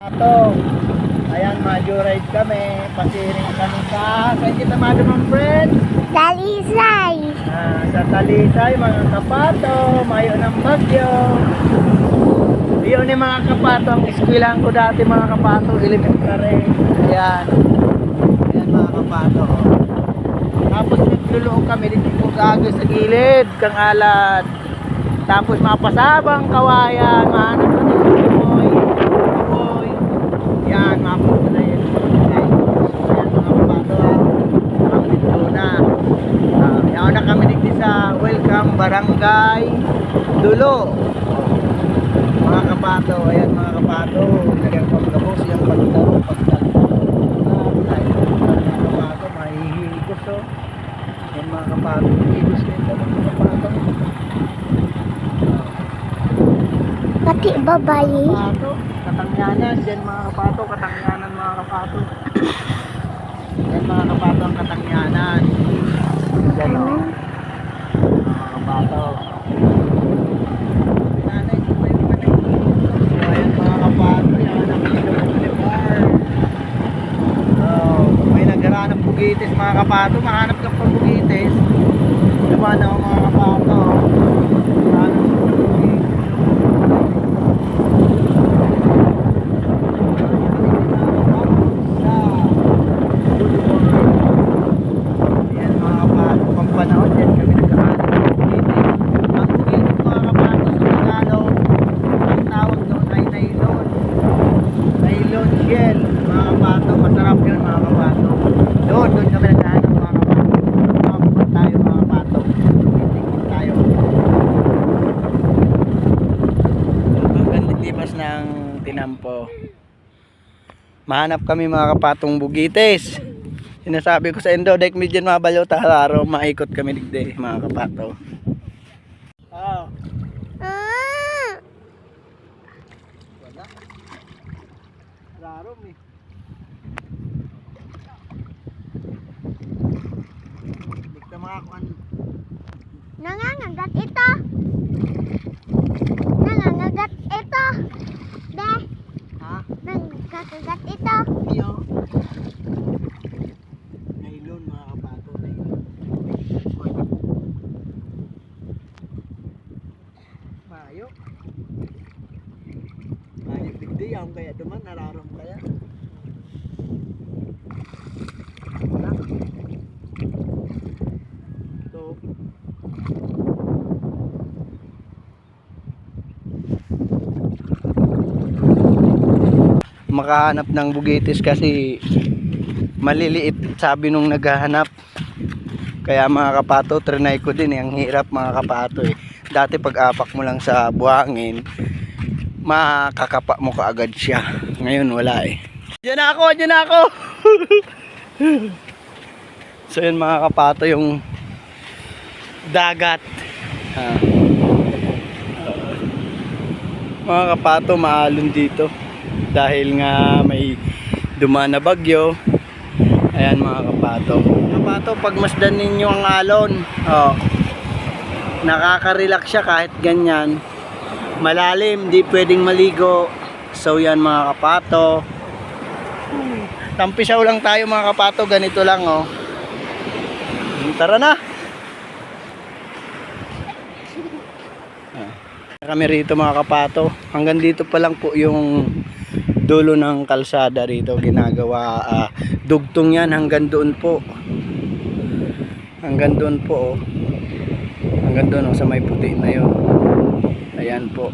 Ato, ayan, ma-joyride kami, pasiring kami sa, saan kita madumang friend? Dalisay. Sa Talisay, mga kapato, mayo ng Bagyo. Yun ni mga kapato, ang eskwelahan ko dati mga kapato, elementary. Ayan, ayan mga kapato. Tapos nagluluong kami, dito po gagawin sa gilid, kang alat. Tapos mapasabang kawayan, mahanap ka ng bumoy. Yan, mapunta na yun. Ayan mga kapato, ang dito na. Yan na kami dito sa Welcome Barangay Dulo. Mga kapato, ayan mga kapato, lagyan ko ang gabos, yung pagtaro, pagtaro. Mga kapato, mahihigos o. Yan mga kapato, higos nito mga kapato. Pati babae. Kapato, katangyanan, dyan mga kapato, katangyanan mga kapato. Yan mga kapato ang katangyanan. Dyan o. Mga kapato. Nanay, kung may mga nagtuturo. Ayan mga kapato, yan ang Ilog Boulevard. May naghahanap bugitis mga kapato, mahanap ka pa bugitis. Diba na mga kapato? Mahanap ka pa bugitis. Ayan mga kapato, pang panahon dyan kami naghahanap ng bugitis. Ang bugitis mga kapato sa Tagalog, ang tawag doon ay nylon. Nylon shell mga kapato, masarap yun mga kapato. Doon kami naghahanap mga kapato. Makakuha tayo mga kapato. Tingin tayo. Ang gandibas ng tinampo. Mahanap kami mga kapatong bugitis. Sinasabi ko sa Indo, dahil medyo mabalaw tararo, maikot kami digde mga kapato. Oh. Ah! Wala. Raro eh. Bigta mga kuan. Nangangagat ito. Nangangagat ito. Be, Ha? nangangagat ito. Iyo. Nylon mga kapato, nylon. Mayo. Mayo digde yung kaya duman nararam kaya. Wala. Ito. Makahanap ng bugitis kasi maliliit sabi nung naghahanap. Kaya mga kapato, trinay ko din ang hirap mga kapato eh. Dati pag apak mo lang sa buhangin, makakapa mo kaagad siya. Ngayon wala eh. Diyan ako, diyan ako. So yun mga kapato, yung dagat. Mga kapato, maalon dito dahil nga may dumaan na bagyo. Ayan mga kapato. Kapato, pagmasdan ninyo ang alon, nakaka-relax siya kahit ganyan. Malalim, di pwedeng maligo. So yan mga kapato. Tampisaw lang tayo mga kapato, ganito lang oh. Tara na. Kami rito mga kapato. Hanggang dito pa lang po yung dulo ng kalsada rito ginagawa. Dugtong yan hanggang doon po. Hanggang doon po oh. Hanggang doon oh, sa may puti na yun. Ayan po.